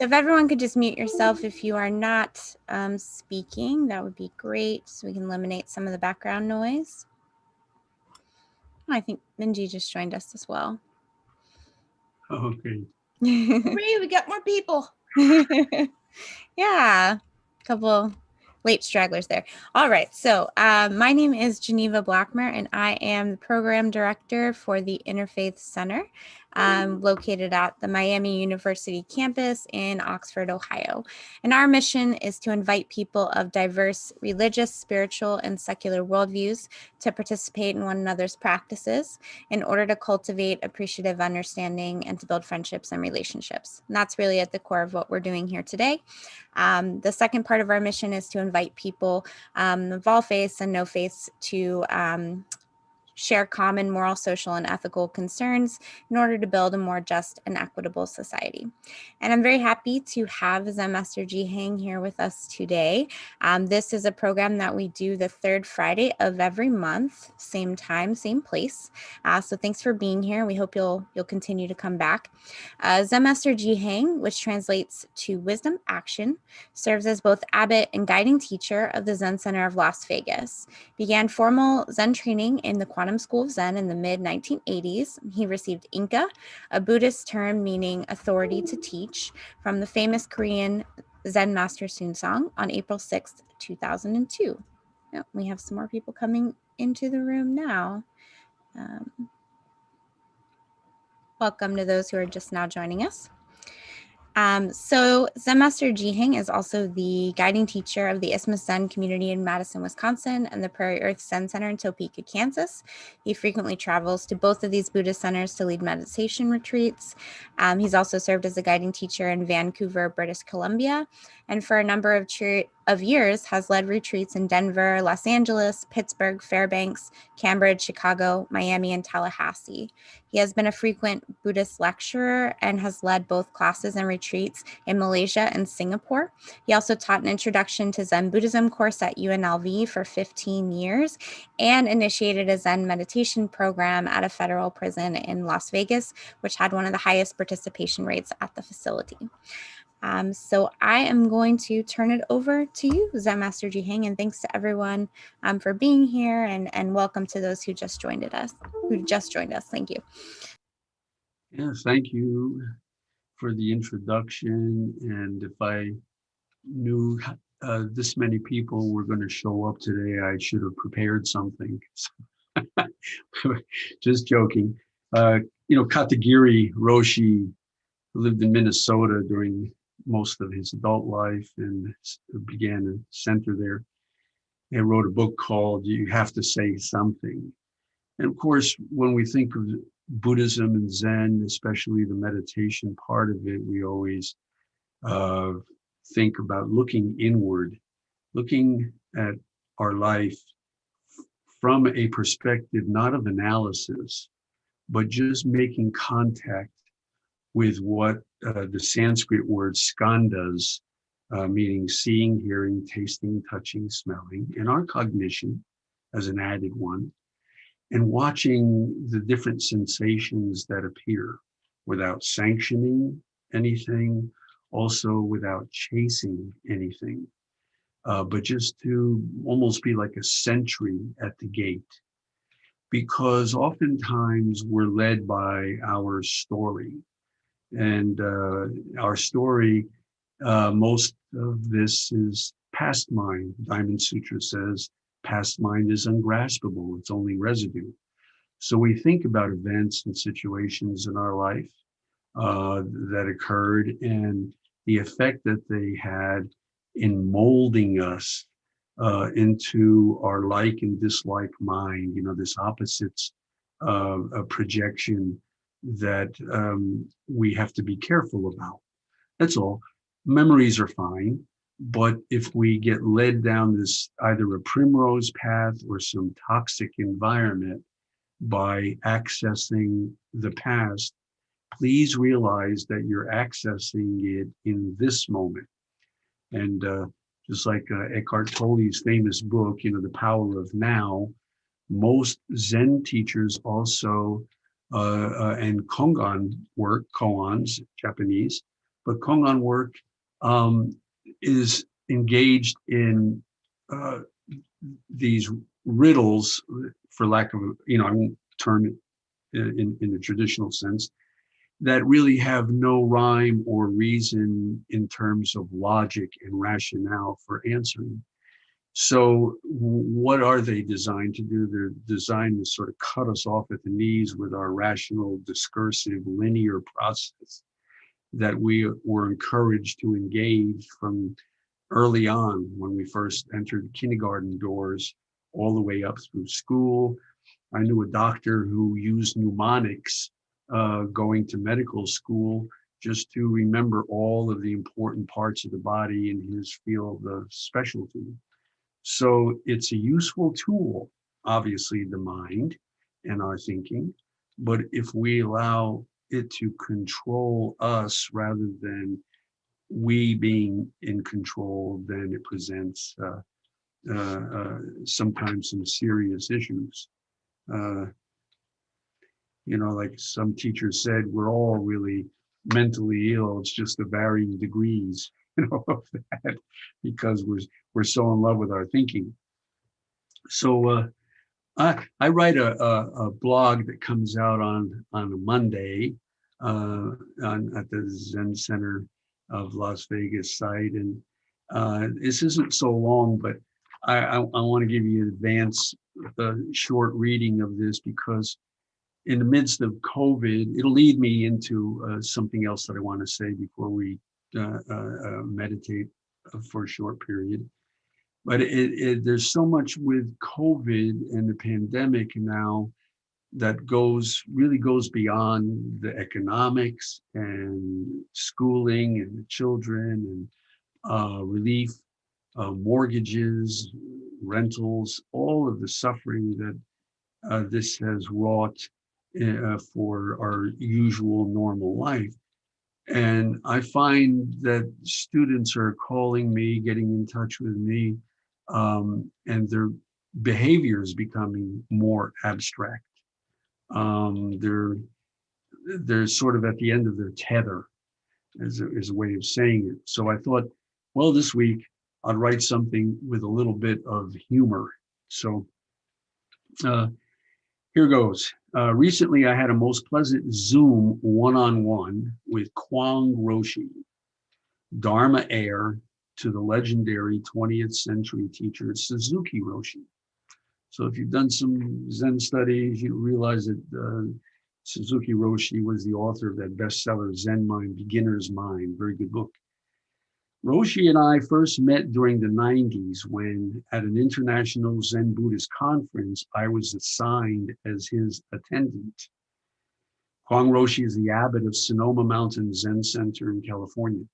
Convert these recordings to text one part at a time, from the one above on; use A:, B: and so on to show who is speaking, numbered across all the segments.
A: So if everyone could just mute yourself if you are not speaking, that would be great, so we can eliminate some of the background noise. Oh, I think Minji just joined us as well.
B: Okay.
C: Hooray, we got more people.
A: Yeah, a couple late stragglers there. All right, so my name is Geneva Blackmer, and I am the program director for the Interfaith Center, located at the Miami University campus in Oxford, Ohio. And our mission is to invite people of diverse religious, spiritual, and secular worldviews to participate in one another's practices in order to cultivate appreciative understanding and to build friendships and relationships. And that's really at the core of what we're doing here today. The second part of our mission is to invite people of all faiths and no faiths to share common moral, social, and ethical concerns in order to build a more just and equitable society. And I'm very happy to have Zen Master Ji Haeng here with us today. This is a program that we do the third Friday of every month, same time, same place. So thanks for being here. We hope you'll continue to come back. Zen Master Ji Haeng, which translates to wisdom action, serves as both abbot and guiding teacher of the Zen Center of Las Vegas. Began formal Zen training in the Quantum School of Zen in the mid-1980s. He received Inka, a Buddhist term meaning authority to teach, from the famous Korean Zen Master Song on April 6th, 2002. Oh, we have some more people coming into the room now. Welcome to those who are just now joining us. So Zen Master Ji Haeng is also the guiding teacher of the Isthmus Zen community in Madison, Wisconsin, and the Prairie Earth Zen Center in Topeka, Kansas. He frequently travels to both of these Buddhist centers to lead meditation retreats. He's also served as a guiding teacher in Vancouver, British Columbia, and for a number of years has led retreats in Denver, Los Angeles, Pittsburgh, Fairbanks, Cambridge, Chicago, Miami, and Tallahassee. He has been a frequent Buddhist lecturer and has led both classes and retreats in Malaysia and Singapore. He also taught an introduction to Zen Buddhism course at UNLV for 15 years and initiated a Zen meditation program at a federal prison in Las Vegas, which had one of the highest participation rates at the facility. So I am going to turn it over to you, Zen Master Ji Haeng, and thanks to everyone for being here, and welcome to those who just joined us. Thank you.
B: Yes, thank you for the introduction. And if I knew this many people were going to show up today, I should have prepared something. Just joking. Katagiri Roshi lived in Minnesota during most of his adult life and began a center there. He wrote a book called You Have to Say Something. And of course, when we think of Buddhism and Zen, especially the meditation part of it, we always think about looking inward, looking at our life from a perspective not of analysis, but just making contact with what the Sanskrit word skandhas, meaning seeing, hearing, tasting, touching, smelling, and our cognition as an added one, and watching the different sensations that appear without sanctioning anything, also without chasing anything, but just to almost be like a sentry at the gate. Because oftentimes we're led by our story. And our story, most of this is past mind. Diamond Sutra says, past mind is ungraspable, it's only residue. So we think about events and situations in our life that occurred and the effect that they had in molding us into our like and dislike mind, this opposites projection that we have to be careful about. That's all. Memories are fine, but if we get led down this either a primrose path or some toxic environment by accessing the past, please realize that you're accessing it in this moment. And just like Eckhart Tolle's famous book, The Power of Now, most Zen teachers also and koans, Japanese, but Kongan work is engaged in these riddles, for lack of, I won't term it in the traditional sense, that really have no rhyme or reason in terms of logic and rationale for answering. So what are they designed to do? They're designed to sort of cut us off at the knees with our rational, discursive, linear process that we were encouraged to engage from early on when we first entered kindergarten doors, all the way up through school. I knew a doctor who used mnemonics going to medical school just to remember all of the important parts of the body in his field of specialty. So it's a useful tool, obviously, the mind and our thinking, but if we allow it to control us rather than we being in control, then it presents sometimes some serious issues. Like some teachers said, we're all really mentally ill. It's just the varying degrees, of that, because we're so in love with our thinking. So I write a blog that comes out on a Monday at the Zen Center of Las Vegas site, and this isn't so long, but I want to give you an advance short reading of this, because in the midst of COVID, it'll lead me into something else that I want to say before we meditate for a short period. But there's so much with COVID and the pandemic now that really goes beyond the economics and schooling and the children and relief, mortgages, rentals, all of the suffering that this has wrought for our usual normal life. And I find that students are calling me, getting in touch with me, and their behavior is becoming more abstract. They're sort of at the end of their tether, is a way of saying it. So I thought, well, this week I'd write something with a little bit of humor. So here goes. Recently, I had a most pleasant Zoom one-on-one with Kwang Roshi, Dharma heir to the legendary 20th century teacher Suzuki Roshi. So if you've done some Zen studies, you realize that Suzuki Roshi was the author of that bestseller, Zen Mind, Beginner's Mind, very good book. Roshi and I first met during the 90s when, at an international Zen Buddhist conference, I was assigned as his attendant. Kwang Roshi is the abbot of Sonoma Mountain Zen Center in California.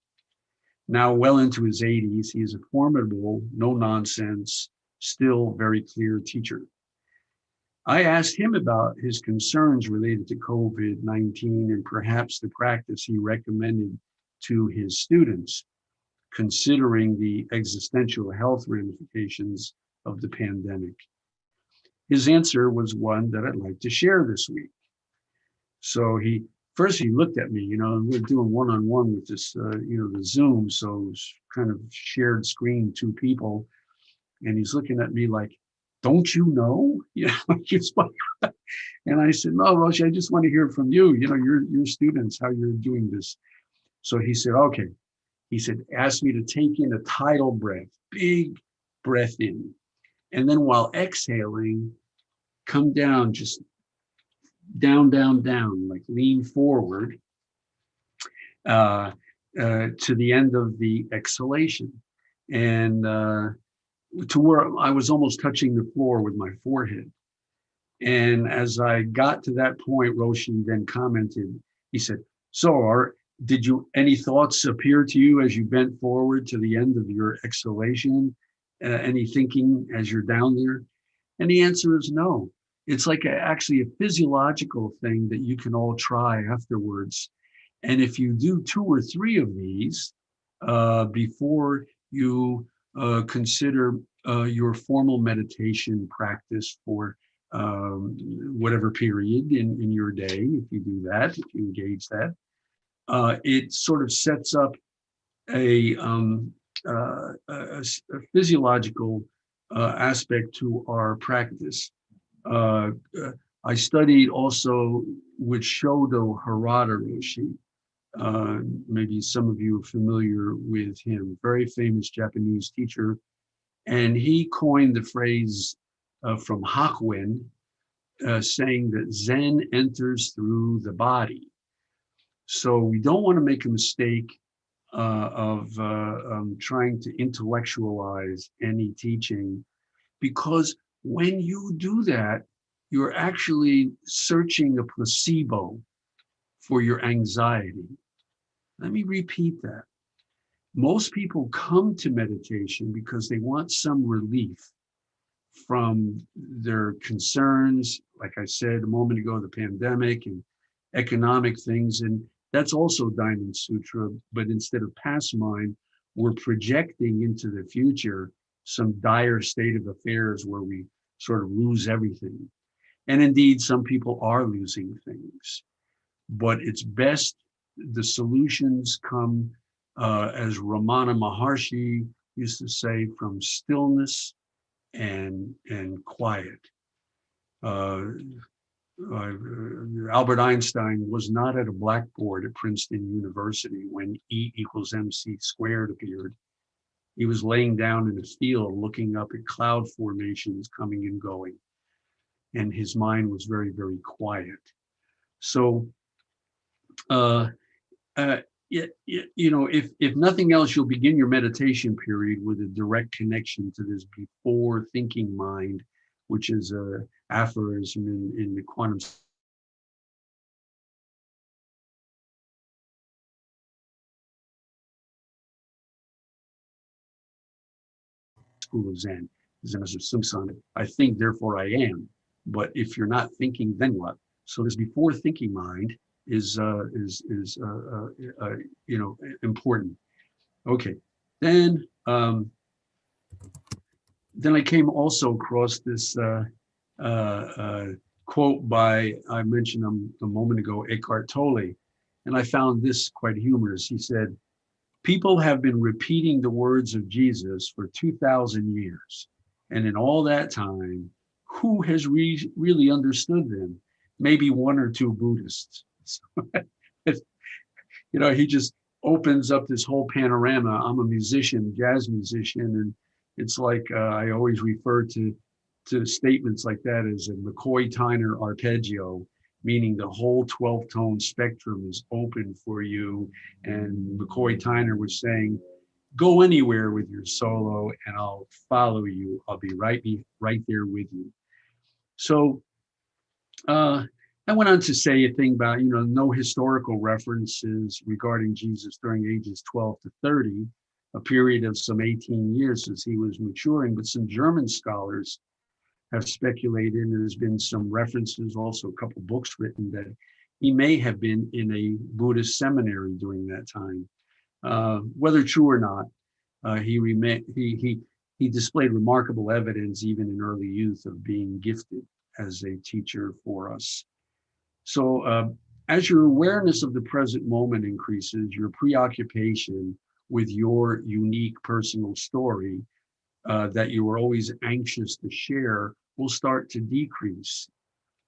B: Now well into his 80s, he is a formidable, no-nonsense, still very clear teacher. I asked him about his concerns related to COVID-19 and perhaps the practice he recommended to his students, considering the existential health ramifications of the pandemic. His answer was one that I'd like to share this week. So he looked at me, we're doing one-on-one with this, the Zoom, so it's kind of shared screen, two people, and he's looking at me like, don't you know? And I said, no, Roshi, I just want to hear from you, your students, how you're doing this. So he said, okay. He said, ask me to take in a tidal breath, big breath in. And then while exhaling, come down, just down, down, down, like lean forward to the end of the exhalation. And to where I was almost touching the floor with my forehead. And as I got to that point, Roshi then commented, he said, so did any thoughts appear to you as you bent forward to the end of your exhalation? Any thinking as you're down there? And the answer is no. It's like actually a physiological thing that you can all try afterwards. And if you do 2 or 3 of these before you consider your formal meditation practice for whatever period in your day, if you do that, if you engage that, it sort of sets up a physiological aspect to our practice. I studied also with Shodo Harada Roshi. Maybe some of you are familiar with him, very famous Japanese teacher. And he coined the phrase from Hakuin, saying that Zen enters through the body. So we don't want to make a mistake of trying to intellectualize any teaching, because when you do that, you're actually searching a placebo for your anxiety. Let me repeat that. Most people come to meditation because they want some relief from their concerns, like I said a moment ago, the pandemic and economic things. And that's also Diamond Sutra, but instead of past mind, we're projecting into the future some dire state of affairs where we sort of lose everything. And indeed, some people are losing things, but it's best the solutions come, as Ramana Maharshi used to say, from stillness and quiet. Albert Einstein was not at a blackboard at Princeton University when E equals MC squared appeared. He was laying down in a field looking up at cloud formations coming and going. And his mind was very, very quiet. So, if nothing else, you'll begin your meditation period with a direct connection to this before thinking mind, which is an aphorism in the quantum school of Zen. Zen Master Ji, I think, therefore I am. But if you're not thinking, then what? So this before thinking mind is important. Okay, then I came also across this quote by, I mentioned him a moment ago, Eckhart Tolle, and I found this quite humorous. He said, "People have been repeating the words of Jesus for 2,000 years, and in all that time, who has really understood them? Maybe one or two Buddhists." He just opens up this whole panorama. I'm a musician, jazz musician, and it's like I always refer to statements like that as a McCoy-Tyner arpeggio, meaning the whole 12-tone spectrum is open for you. And McCoy-Tyner was saying, go anywhere with your solo and I'll follow you. I'll be right there with you. So I went on to say a thing about, no historical references regarding Jesus during ages 12 to 30, a period of some 18 years as he was maturing, but some German scholars have speculated, and there's been some references, also a couple books written, that he may have been in a Buddhist seminary during that time. Whether true or not, he displayed remarkable evidence, even in early youth, of being gifted as a teacher for us. So as your awareness of the present moment increases, your preoccupation with your unique personal story that you were always anxious to share will start to decrease.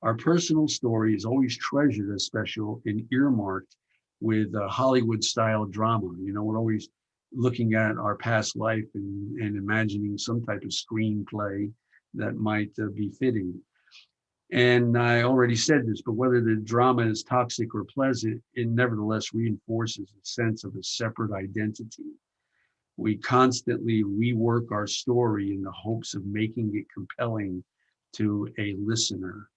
B: Our personal story is always treasured as special and earmarked with Hollywood-style drama. We're always looking at our past life and imagining some type of screenplay that might be fitting. And I already said this, but whether the drama is toxic or pleasant, it nevertheless reinforces a sense of a separate identity. We constantly rework our story in the hopes of making it compelling to a listener.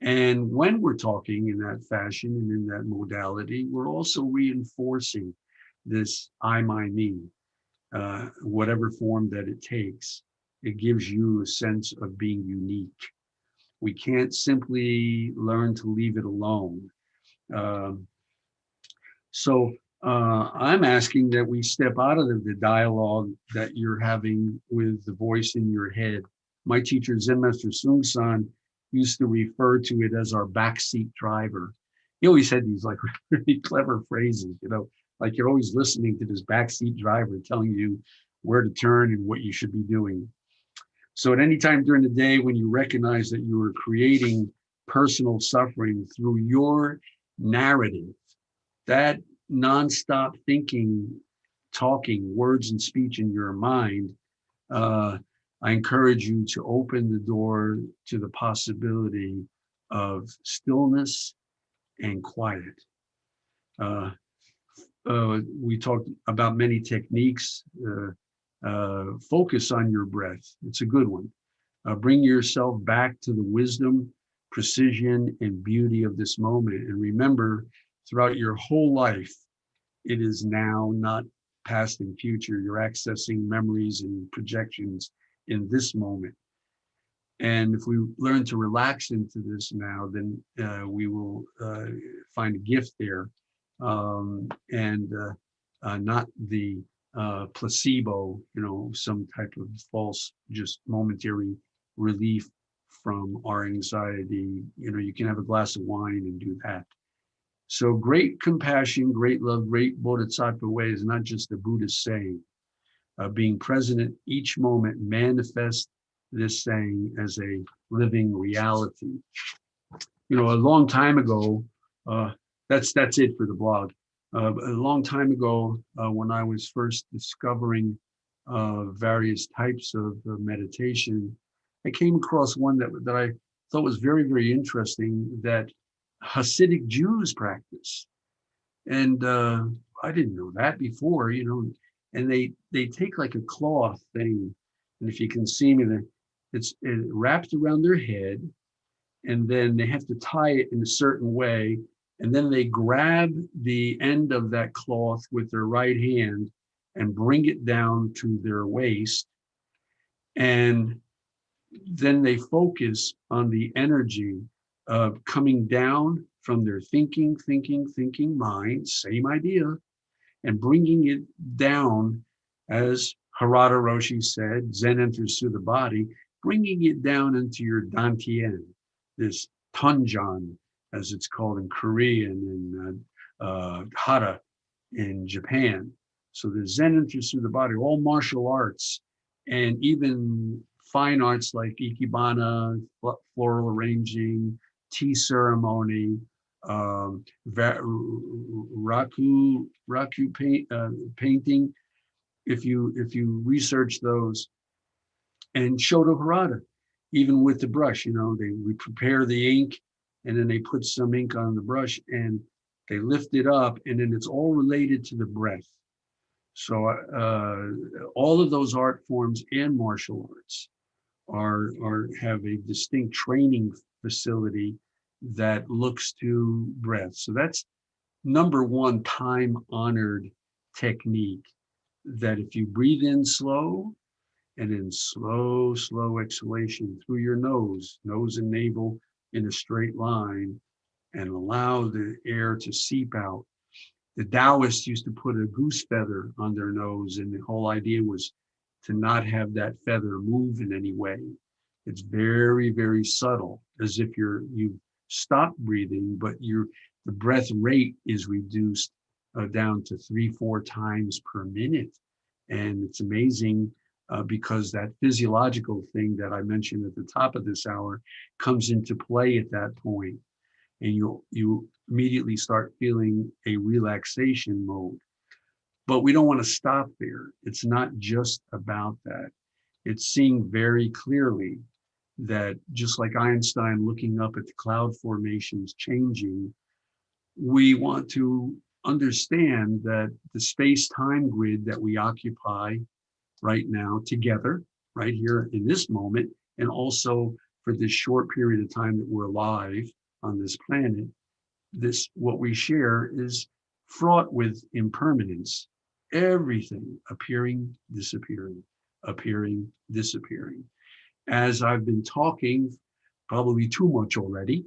B: And when we're talking in that fashion and in that modality, we're also reinforcing this I, my, me, whatever form that it takes. It gives you a sense of being unique. We can't simply learn to leave it alone. So I'm asking that we step out of the dialogue that you're having with the voice in your head. My teacher, Zen Master Ji Haeng, used to refer to it as our backseat driver. he always had these like really clever phrases, like you're always listening to this backseat driver telling you where to turn and what you should be doing. So at any time during the day when you recognize that you are creating personal suffering through your narrative, that nonstop thinking, talking, words and speech in your mind, I encourage you to open the door to the possibility of stillness and quiet. We talked about many techniques. Focus on your breath. It's a good one. Bring yourself back to the wisdom, precision, and beauty of this moment. And remember, throughout your whole life, it is now, not past and future. You're accessing memories and projections in this moment. And if we learn to relax into this now, then we will find a gift there, and not the placebo, some type of false, just momentary relief from our anxiety. You can have a glass of wine and do that. So great compassion, great love, great bodhisattva way is not just a Buddhist saying. Being present at each moment manifest this saying as a living reality. A long time ago, that's it for the blog. A long time ago, when I was first discovering various types of meditation, I came across one that I thought was very, very interesting, that Hasidic Jews practice. And I didn't know that before, and they take like a cloth thing, and if you can see me, it's wrapped around their head, and then they have to tie it in a certain way, and then they grab the end of that cloth with their right hand and bring it down to their waist, and then they focus on the energy of coming down from their thinking mind, same idea, and bringing it down, as Harada Roshi said, Zen enters through the body, bringing it down into your Dantian, this Tonjan, as it's called in Korean, and Hara in Japan. So the Zen enters through the body, all martial arts, and even fine arts like Ikebana, floral arranging, tea ceremony, raku painting. If you research those, and Shoto Harada, even with the brush, we prepare the ink, and then they put some ink on the brush and they lift it up, and then it's all related to the breath. So all of those art forms and martial arts have a distinct training facility that looks to breath. So that's number one time-honored technique, that if you breathe in slow, and then slow exhalation through your nose and navel in a straight line, and allow the air to seep out. The Taoists used to put a goose feather on their nose, and the whole idea was to not have that feather move in any way. It's very, very subtle, as if you've stopped breathing, but the breath rate is reduced down to 3-4 times per minute. And it's amazing because that physiological thing that I mentioned at the top of this hour comes into play at that point. And you immediately start feeling a relaxation mode. But we don't want to stop there. It's not just about that. It's seeing very clearly that, just like Einstein looking up at the cloud formations changing, we want to understand that the space-time grid that we occupy right now together, right here in this moment, and also for this short period of time that we're alive on this planet, what we share is fraught with impermanence. Everything appearing, disappearing, appearing, disappearing. As I've been talking, probably too much already,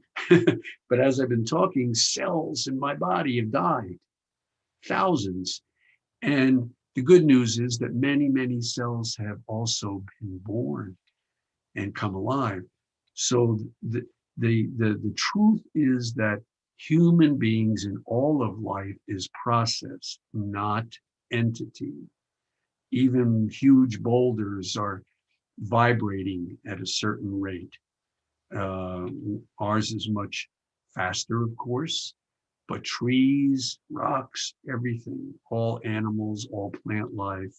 B: but as I've been talking, cells in my body have died, thousands. And the good news is that many, many cells have also been born and come alive. So the truth is that Human beings in all of life is process, not entity. Even huge boulders are vibrating at a certain rate. Ours is much faster, of course, but trees, rocks, everything, all animals, all plant life,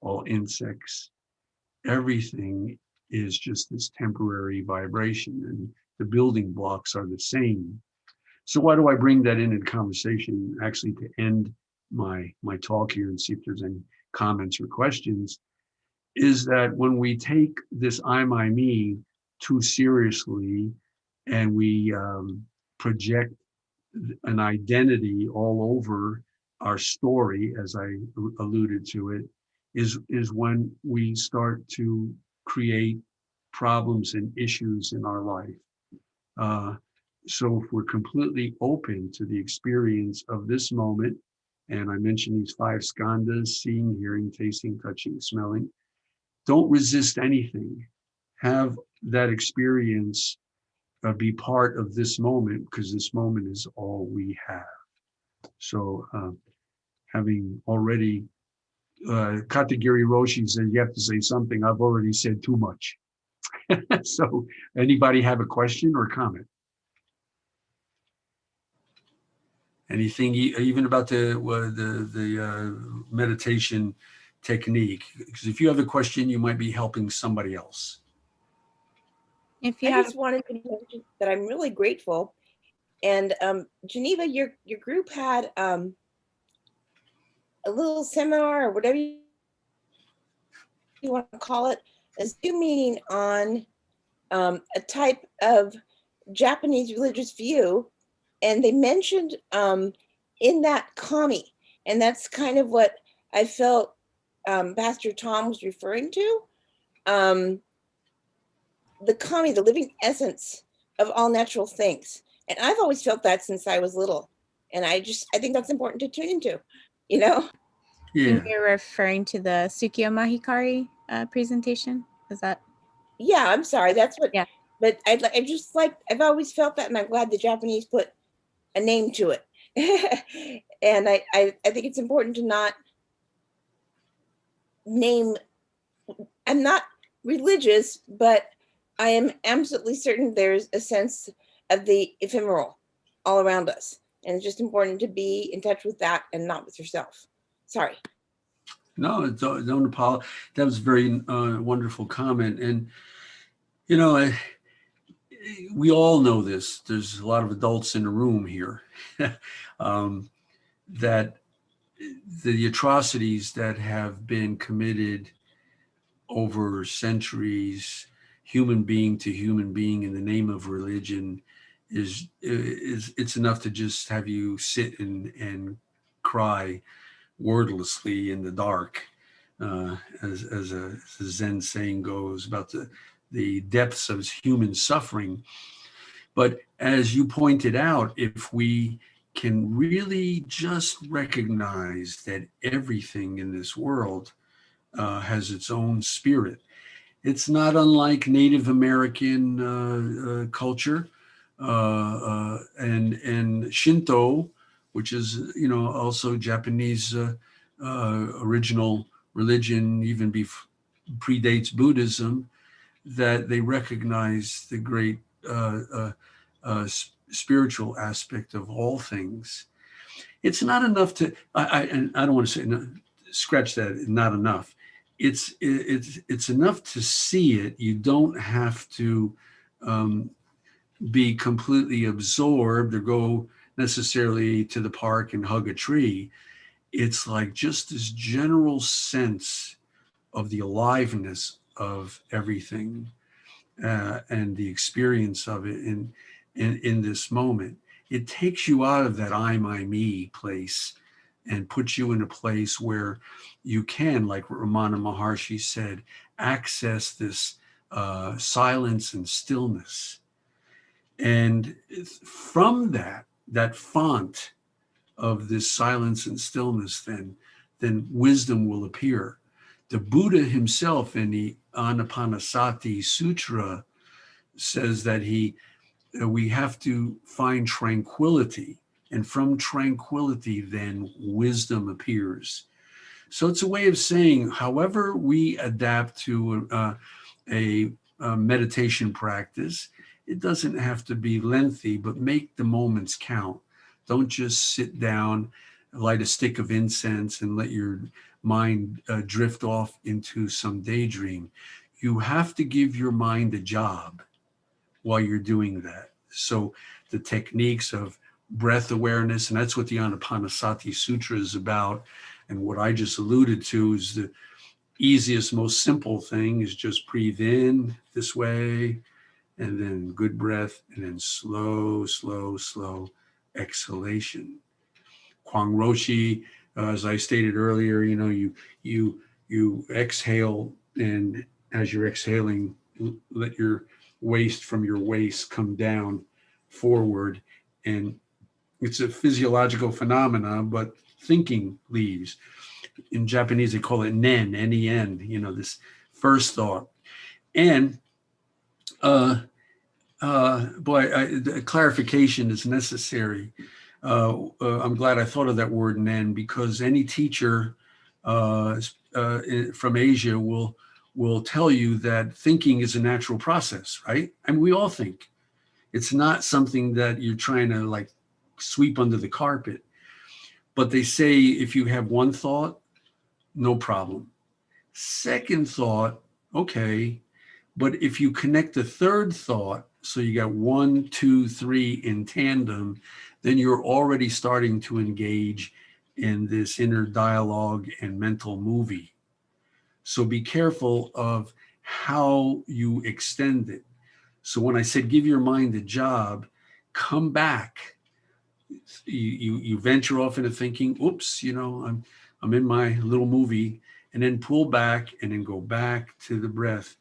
B: all insects, everything is just this temporary vibration, and the building blocks are the same. So why do I bring that in conversation, actually, to end my talk here and see if there's any comments or questions, is that when we take this I, my, me too seriously, and we project an identity all over our story, as I alluded to it, is when we start to create problems and issues in our life. So if we're completely open to the experience of this moment, and I mentioned these 5 skandhas: seeing, hearing, tasting, touching, smelling, don't resist anything. Have that experience be part of this moment, because this moment is all we have. So having already, Katagiri Roshi said, you have to say something. I've already said too much. So anybody have a question or comment? Anything even about the meditation technique? Because if you have a question, you might be helping somebody else.
A: If you
C: I
A: have,
C: just wanted to mention that I'm really grateful. And Geneva, your group had a little seminar or whatever you want to call it, a Zoom meeting on a type of Japanese religious view. And they mentioned in that kami, and that's kind of what I felt Pastor Tom was referring to. The kami, the living essence of all natural things. And I've always felt that since I was little. And I think that's important to tune into, you know?
B: Yeah.
A: you're referring to the Tsukio Mahikari presentation. Is that?
C: Yeah, I'm sorry. That's what,
A: Yeah.
C: but I've always felt that, and I'm glad the Japanese put a name to it. And I think it's important to not name, I'm not religious, but I am absolutely certain there's a sense of the ephemeral all around us. And it's just important to be in touch with that and not with yourself. Sorry.
B: No, don't apologize. That was a very wonderful comment. And, you know, we all know this. There's a lot of adults in the room here. That the atrocities that have been committed over centuries, human being to human being, in the name of religion, is it's enough to just have you sit and cry wordlessly in the dark, as a Zen saying goes, about the depths of human suffering. But as you pointed out, if we can really just recognize that everything in this world has its own spirit. It's not unlike Native American culture and Shinto, which is, you know, also Japanese original religion, even predates Buddhism, that they recognize the great spiritual aspect of all things. It's not enough to, and I don't want to say, no, scratch that, not enough. It's enough to see it. You don't have to be completely absorbed or go necessarily to the park and hug a tree. It's like just this general sense of the aliveness of everything and the experience of it in this moment. It takes you out of that I, my, me place and puts you in a place where you can, like Ramana Maharshi said, access this silence and stillness. And from that font of this silence and stillness, then wisdom will appear. The Buddha himself in the Anapanasati Sutra says that he we have to find tranquility. And from tranquility, then wisdom appears. So it's a way of saying, however we adapt to a meditation practice, it doesn't have to be lengthy, but make the moments count. Don't just sit down, light a stick of incense, and let your mind drift off into some daydream. You have to give your mind a job while you're doing that. So the techniques of breath awareness, and that's what the Anapanasati Sutra is about. And what I just alluded to is the easiest, most simple thing is just breathe in this way, and then good breath, and then slow, slow, slow exhalation. Kwang Roshi, as I stated earlier, you exhale, and as you're exhaling, let your waist from your waist come down forward, and it's a physiological phenomena, but thinking leaves. In Japanese, they call it nen, N-E-N, this first thought. And the clarification is necessary. I'm glad I thought of that word nen, because any teacher from Asia will tell you that thinking is a natural process, right? I mean, we all think. It's not something that you're trying to like sweep under the carpet. But they say if you have one thought, no problem. Second thought, okay. But if you connect the third thought, so you got 1, 2, 3 in tandem, then you're already starting to engage in this inner dialogue and mental movie. So be careful of how you extend it. So when I said give your mind a job, come back. You venture off into thinking, oops, I'm in my little movie, and then pull back and then go back to the breath.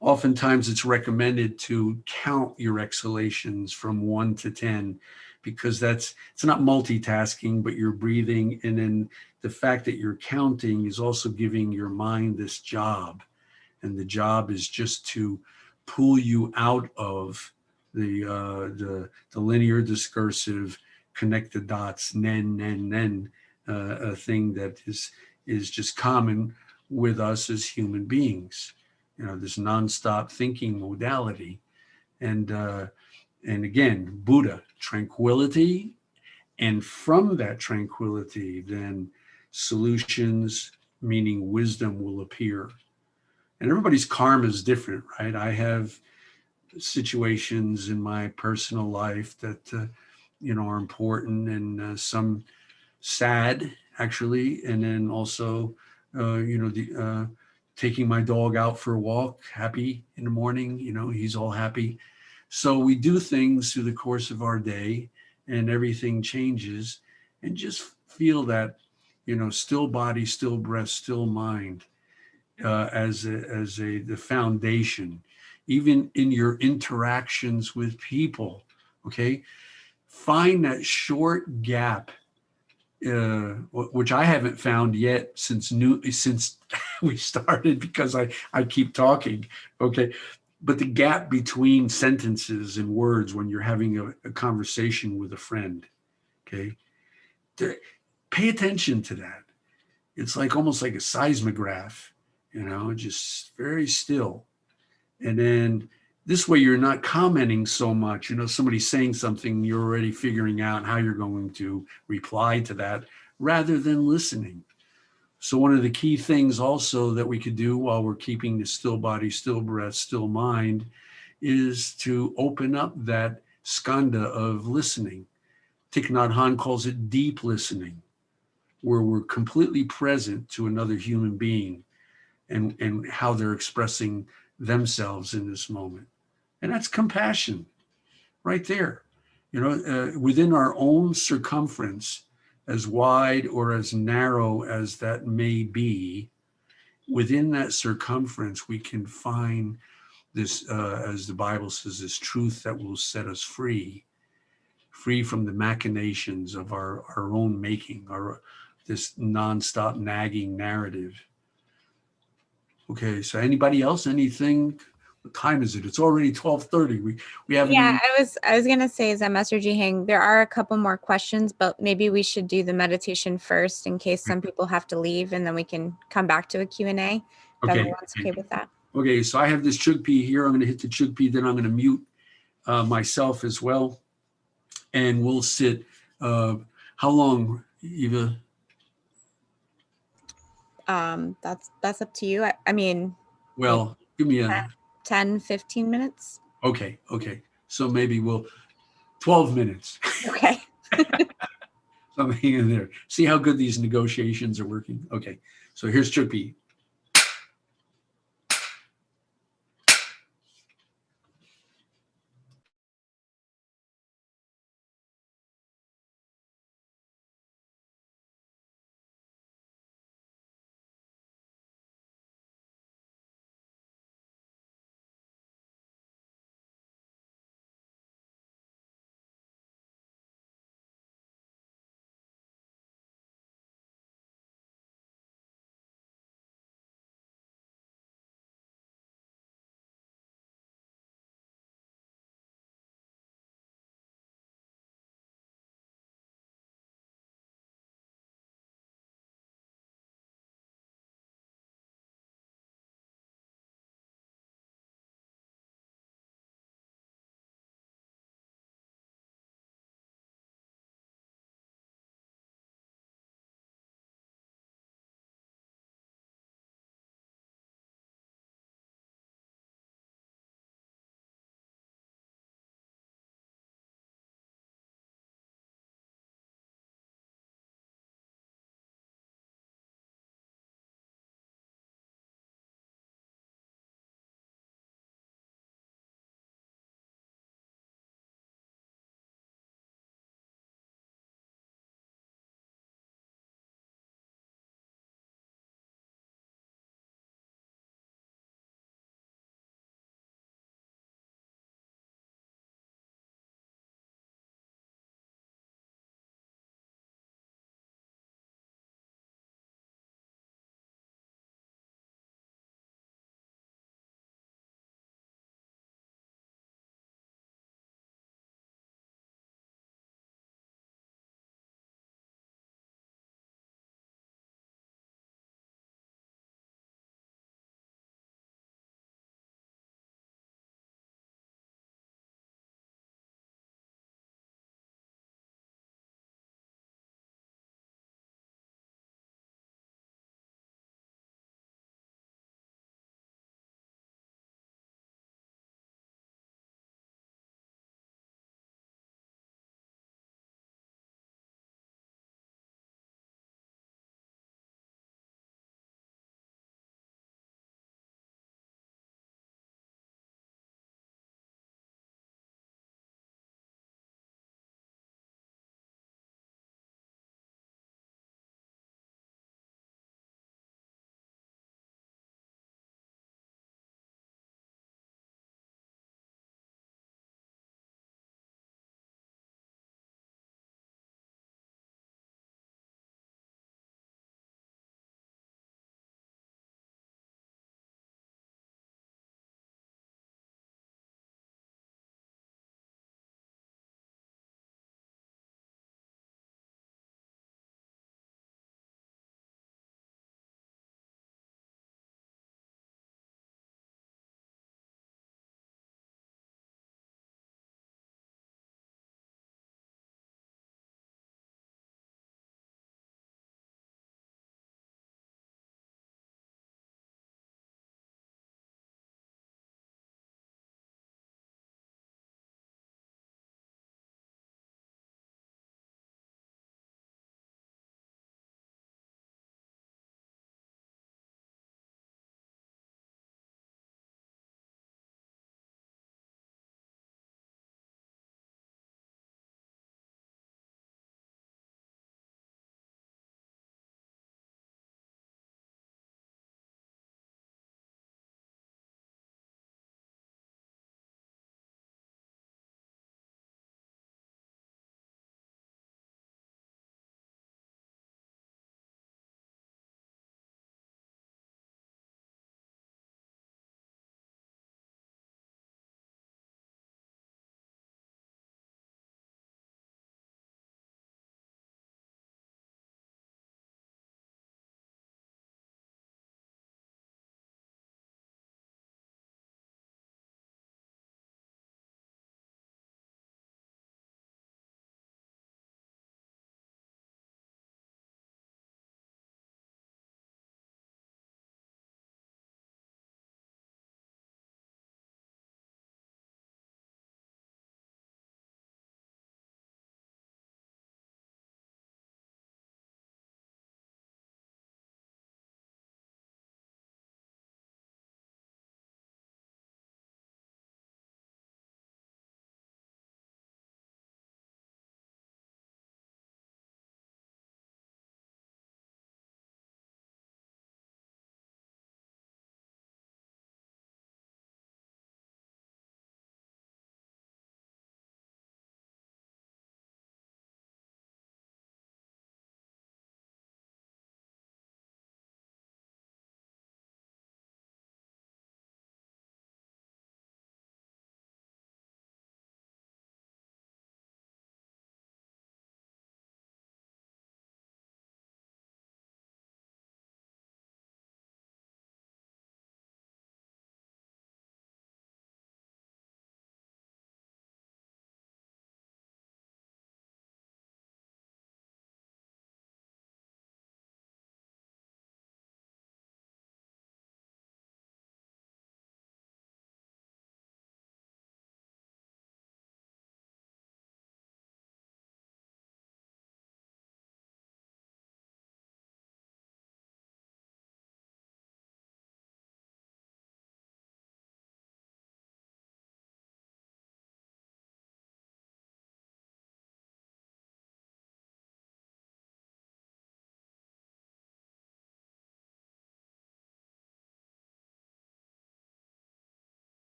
B: Oftentimes it's recommended to count your exhalations from 1 to 10, because it's not multitasking, but you're breathing. And then the fact that you're counting is also giving your mind this job. And the job is just to pull you out of the linear discursive, connect the dots, nen, a thing that is just common with us as human beings. This nonstop thinking modality. And again, Buddha, tranquility. And from that tranquility, then solutions, meaning wisdom, will appear. And everybody's karma is different, right? I have situations in my personal life that, are important, and some sad, actually. And then also, taking my dog out for a walk, happy in the morning, he's all happy. So we do things through the course of our day, and everything changes, and just feel that, still body, still breath, still mind, as the foundation, even in your interactions with people. Okay, find that short gap, which I haven't found yet since we started, because I keep talking. Okay, but the gap between sentences and words when you're having a conversation with a friend. Okay, pay attention to that. It's like almost like a seismograph, just very still. And then this way you're not commenting so much. Somebody's saying something, you're already figuring out how you're going to reply to that rather than listening. So one of the key things also that we could do while we're keeping the still body, still breath, still mind, is to open up that skanda of listening. Thich Nhat Hanh calls it deep listening, where we're completely present to another human being and how they're expressing themselves in this moment. And that's compassion right there. Within our own circumference, as wide or as narrow as that may be, within that circumference, we can find this, as the Bible says, this truth that will set us free from the machinations of our own making, this nonstop nagging narrative. Okay, so anybody else, anything what time is it? It's already 12:30. We haven't
A: Yeah,
B: even,
A: I was gonna say, Zen Master Ji Haeng, there are a couple more questions, but maybe we should do the meditation first in case some people have to leave, and then we can come back to a Q&A if
B: okay.
A: everyone's okay with that.
B: Okay, so I have this Chugpi here. I'm going to hit the Chugpi, then I'm going to mute myself as well. And we'll sit. How long, Eva?
A: That's up to you. I mean,
B: Well, give me a,
A: 10, 15 minutes.
B: okay. So maybe 12 minutes.
A: Okay.
B: Something in there. See how good these negotiations are working. Okay, so here's Chugpi.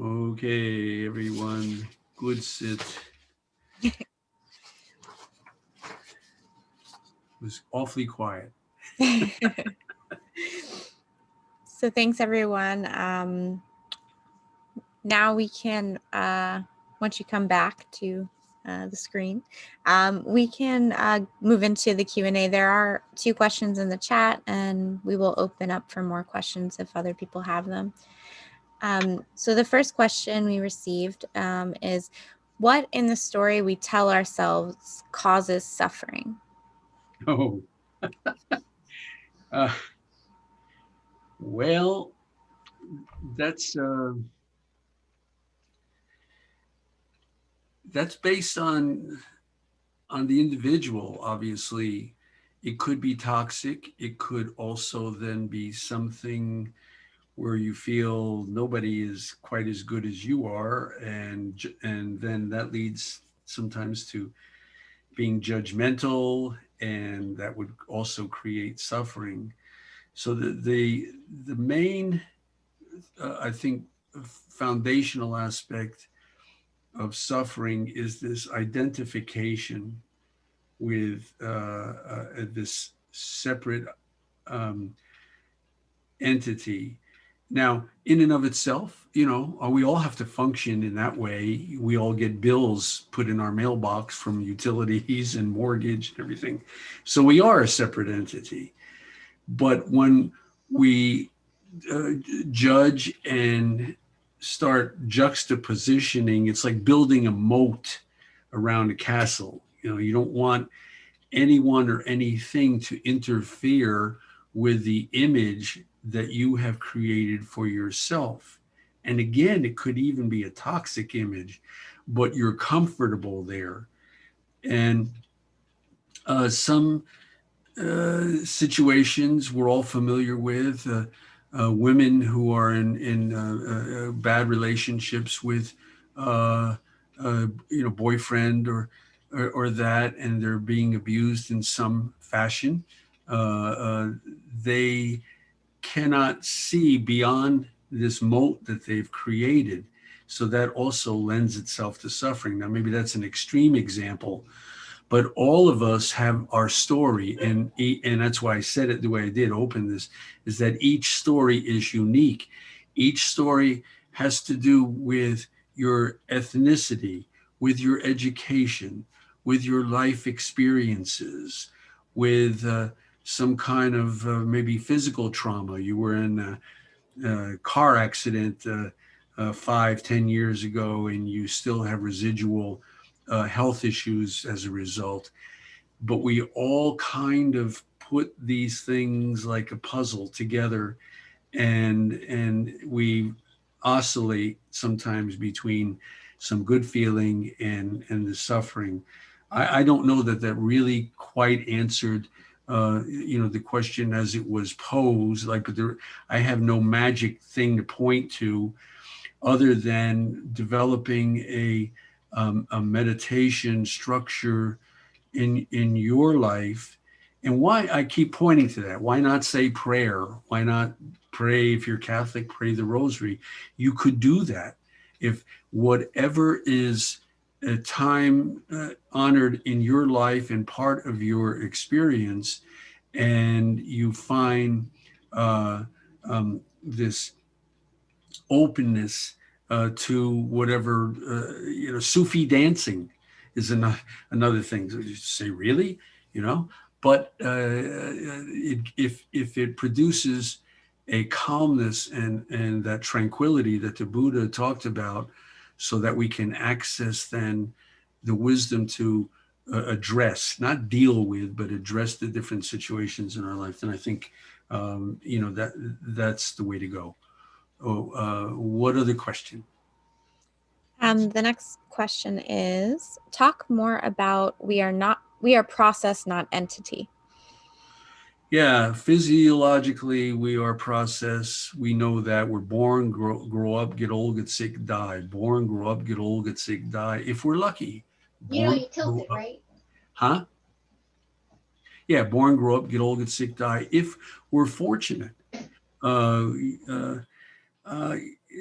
B: Okay, everyone, good sit. It was awfully quiet.
A: So thanks, everyone. Now we can, once you come back to the screen, we can move into the Q&A. There are 2 questions in the chat, and we will open up for more questions if other people have them. So the first question we received is, what in the story we tell ourselves causes suffering?
B: Oh, well, that's based on the individual. Obviously, it could be toxic. It could also then be something where you feel nobody is quite as good as you are, and then that leads sometimes to being judgmental, and that would also create suffering. So the main I think foundational aspect of suffering is this identification with this separate um, entity. Now, in and of itself, we all have to function in that way. We all get bills put in our mailbox from utilities and mortgage and everything. So we are a separate entity. But when we uh, judge and start juxtapositioning, it's like building a moat around a castle. You don't want anyone or anything to interfere with the image that you have created for yourself. And again, it could even be a toxic image, but you're comfortable there. And some situations we're all familiar with, women who are in bad relationships with boyfriend or that, and they're being abused in some fashion. They cannot see beyond this moat that they've created. So that also lends itself to suffering. Now, maybe that's an extreme example, but all of us have our story, and that's why I said it the way I did. Open this is that each story is unique. Each story has to do with your ethnicity, with your education, with your life experiences, with some kind of maybe physical trauma. You were in a car accident 5-10 years ago, and you still have residual health issues as a result. But we all kind of put these things like a puzzle together, and we oscillate sometimes between some good feeling and the suffering. I don't know that really quite answered the question as it was posed. Like, but I have no magic thing to point to other than developing a meditation structure in your life. And why I keep pointing to that? Why not say prayer? Why not pray, if you're Catholic, pray the rosary? You could do that if whatever is a time honored in your life and part of your experience, and you find this openness to whatever, Sufi dancing is another thing. So you say, really, but if it produces a calmness and that tranquility that the Buddha talked about, so that we can access then the wisdom to address, not deal with, but address the different situations in our life, then I think that's the way to go. What other question?
A: The next question is, talk more about we are process, not entity.
B: Yeah, physiologically, we are process. We know that we're born, grow up, get old, get sick, die. Born, grow up, get old, get sick, die. If we're lucky. Born,
D: you tilted, right?
B: Huh? Yeah, born, grow up, get old, get sick, die. If we're fortunate. Uh, uh,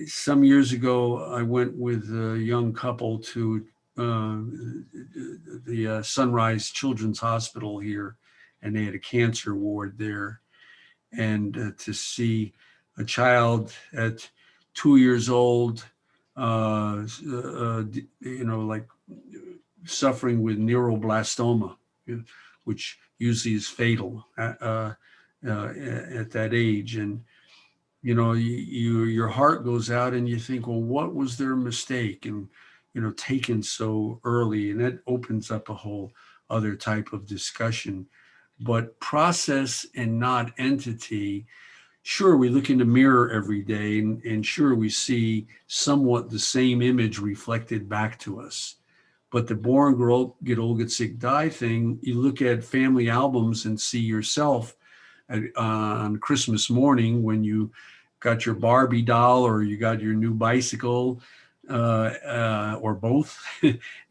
B: some years ago, I went with a young couple to the Sunrise Children's Hospital here, and they had a cancer ward there. And to see a child at 2 years old, like suffering with neuroblastoma, which usually is fatal at that age. And your heart goes out and you think, well, what was their mistake? And, taken so early, and that opens up a whole other type of discussion. But process and not entity, sure, we look in the mirror every day and sure, we see somewhat the same image reflected back to us. But the born, grow, get old, get sick, die thing, you look at family albums and see yourself on Christmas morning when you got your Barbie doll or you got your new bicycle or both,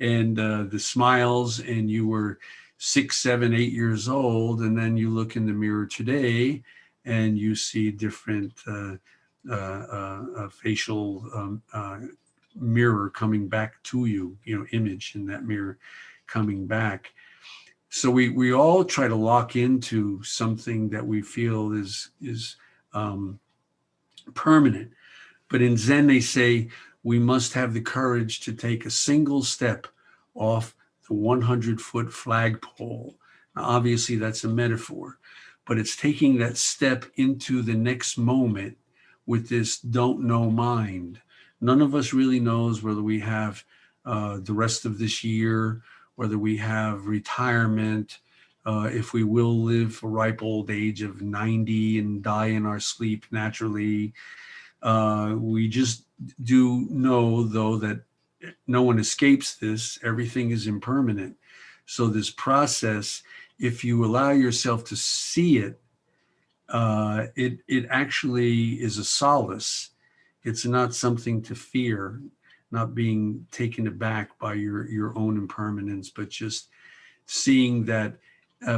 B: and the smiles, and you were 6, 7, 8 years old, and then you look in the mirror today and you see different facial mirror coming back to you, image in that mirror coming back. So we all try to lock into something that we feel is permanent. But in Zen, they say we must have the courage to take a single step off the 100-foot flagpole. Now, obviously, that's a metaphor, but it's taking that step into the next moment with this don't know mind. None of us really knows whether we have the rest of this year, whether we have retirement, if we will live a ripe old age of 90 and die in our sleep naturally. We just do know, though, that no one escapes this. Everything is impermanent. So this process, if you allow yourself to see it, it actually is a solace. It's not something to fear, not being taken aback by your own impermanence, but just seeing that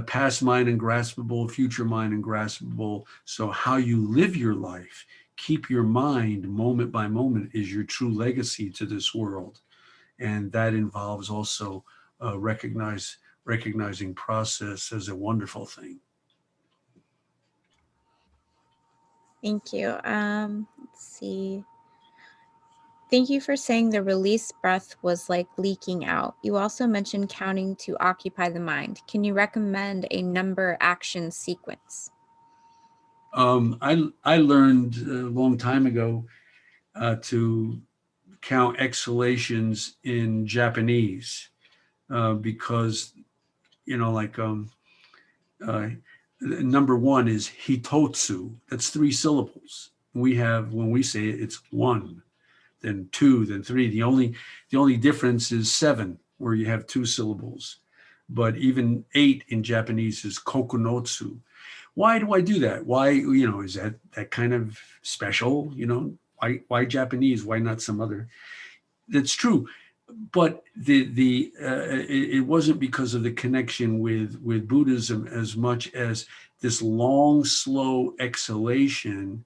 B: past mind ungraspable, future mind ungraspable. So how you live your life, keep your mind moment by moment, is your true legacy to this world. And that involves also recognizing process as a wonderful thing.
A: Thank you. Let's see. Thank you for saying the release breath was like leaking out. You also mentioned counting to occupy the mind. Can you recommend a number action sequence?
B: I learned a long time ago to count exhalations in Japanese because, number one is hitotsu. That's 3 syllables. We have, when we say it, it's 1, then 2, then 3. The only difference is 7, where you have 2 syllables. But even 8 in Japanese is kokunotsu. Why do I do that? Why, is that kind of special? Why Japanese? Why not some other? That's true. But it wasn't because of the connection with Buddhism as much as this long, slow exhalation,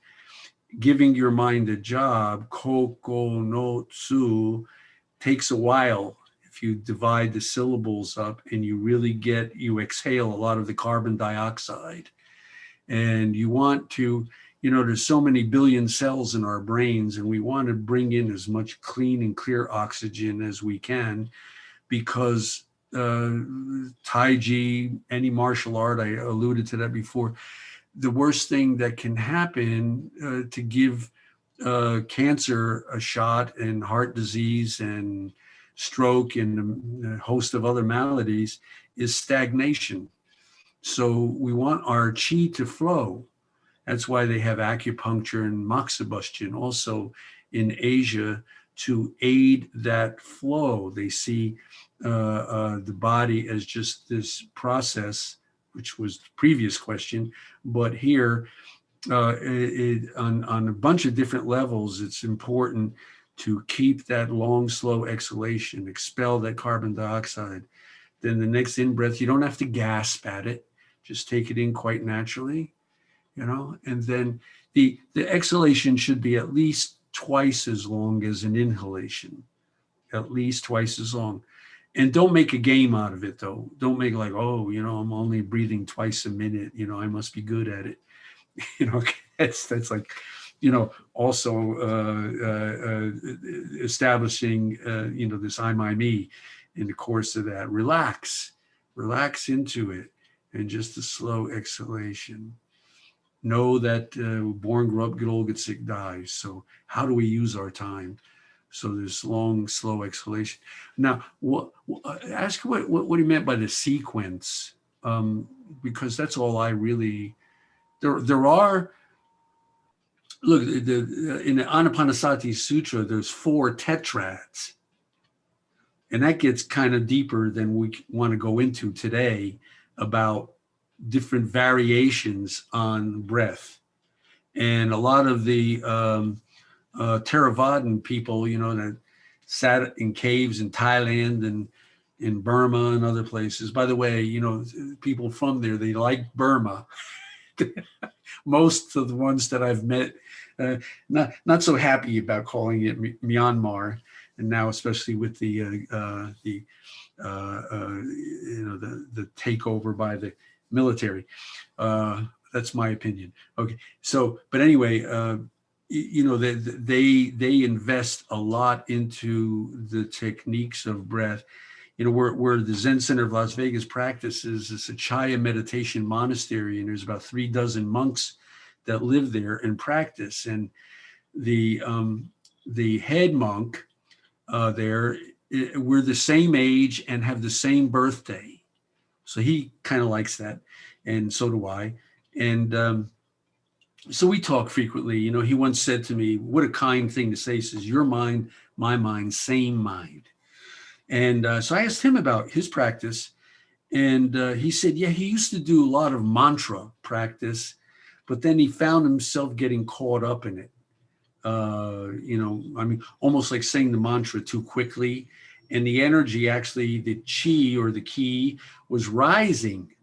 B: giving your mind a job. Koko no tsu takes a while. If you divide the syllables up and you exhale a lot of the carbon dioxide, and you want to, there's so many billion cells in our brains, and we want to bring in as much clean and clear oxygen as we can, because Tai any martial art, I alluded to that before, the worst thing that can happen to give cancer a shot, and heart disease and stroke and a host of other maladies, is stagnation. So we want our chi to flow. That's why they have acupuncture and moxibustion also in Asia to aid that flow. They see the body as just this process, which was the previous question, but here on a bunch of different levels, it's important to keep that long, slow exhalation, expel that carbon dioxide. Then the next in-breath, you don't have to gasp at it. Just take it in quite naturally, and then the exhalation should be at least twice as long as an inhalation, at least twice as long. And don't make a game out of it, though. Don't make like, oh, I'm only breathing twice a minute. I must be good at it. That's like, also establishing, this I, my, me in the course of that. Relax into it, and just a slow exhalation. Know that born, grow up, get old, get sick, die. So how do we use our time? So this long, slow exhalation. Now, ask what he meant by the sequence, because that's all I really. There are. Look, in the Anapanasati Sutra, there's 4 tetrads, and that gets kind of deeper than we want to go into today about different variations on breath. And a lot of the Theravadan people, that sat in caves in Thailand and in Burma and other places. By the way, people from there, they like Burma. Most of the ones that I've met, not so happy about calling it Myanmar, and now especially with the takeover by the military. That's my opinion. Okay, so but anyway, they invest a lot into the techniques of breath. Where the Zen Center of Las Vegas practices is a Chaya meditation monastery, and there's about 36 monks that live there and practice. And the head monk there, we're the same age and have the same birthday, so he kind of likes that, and so do I. And so we talk frequently. He once said to me, "What a kind thing to say." He says, "Your mind, my mind, same mind." And so I asked him about his practice, and he said, yeah, he used to do a lot of mantra practice, but then he found himself getting caught up in it. Almost like saying the mantra too quickly, and the energy, actually, the chi or the ki was rising.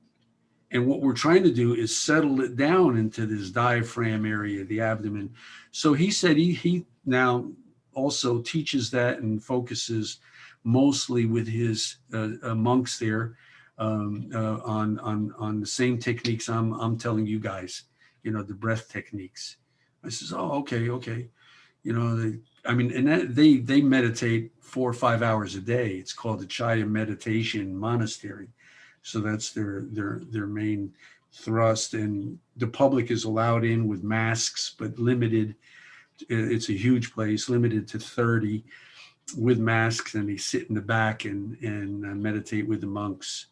B: And what we're trying to do is settle it down into this diaphragm area, the abdomen. So he said he now also teaches that and focuses mostly with his monks there on the same techniques I'm telling you guys, the breath techniques. I says, oh, okay. They meditate 4 or 5 hours a day. It's called the Chaya Meditation Monastery. So that's their main thrust. And the public is allowed in with masks, but limited. It's a huge place, limited to 30 with masks, and they sit in the back and meditate with the monks.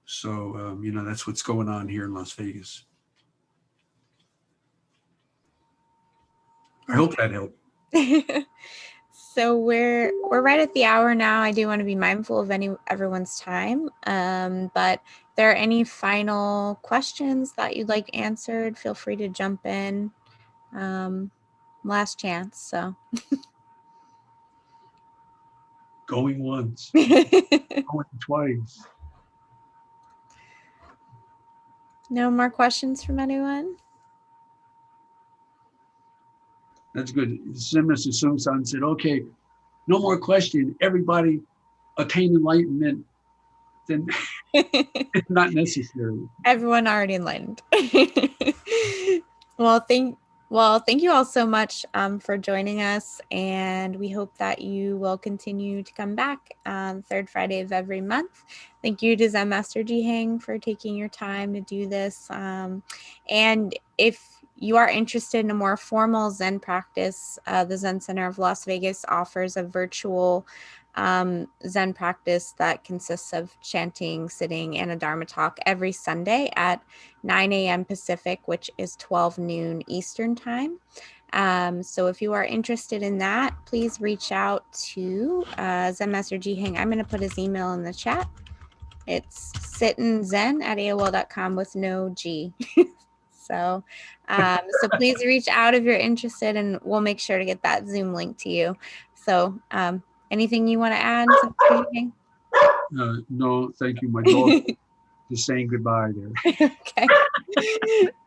B: So, that's what's going on here in Las Vegas. I hope that helped.
A: So we're right at the hour now. I do want to be mindful of everyone's time. But if there are any final questions that you'd like answered, feel free to jump in. Last chance. So
B: going once, going twice.
A: No more questions from anyone?
B: That's good. Zen Master Sung-san said, okay, no more question. Everybody attain enlightenment. Then it's not necessary.
A: Everyone already enlightened. Well, thank you all so much for joining us, and we hope that you will continue to come back on third Friday of every month. Thank you to Zen Master Ji Haeng for taking your time to do this. And if you are interested in a more formal Zen practice, the Zen Center of Las Vegas offers a virtual Zen practice that consists of chanting, sitting, and a Dharma talk every Sunday at 9 a.m. Pacific, which is 12 noon Eastern time. So if you are interested in that, please reach out to Zen Master Ji Haeng. I'm going to put his email in the chat. It's sitandzen@aol.com with no G. So please reach out if you're interested, and we'll make sure to get that Zoom link to you. So anything you want to add?
B: No, thank you. My dog is saying goodbye there.
A: Okay.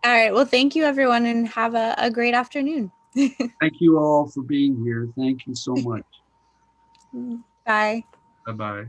A: All right. Well, thank you, everyone, and have a great afternoon.
B: Thank you all for being here. Thank you so much.
A: Bye.
B: Bye-bye.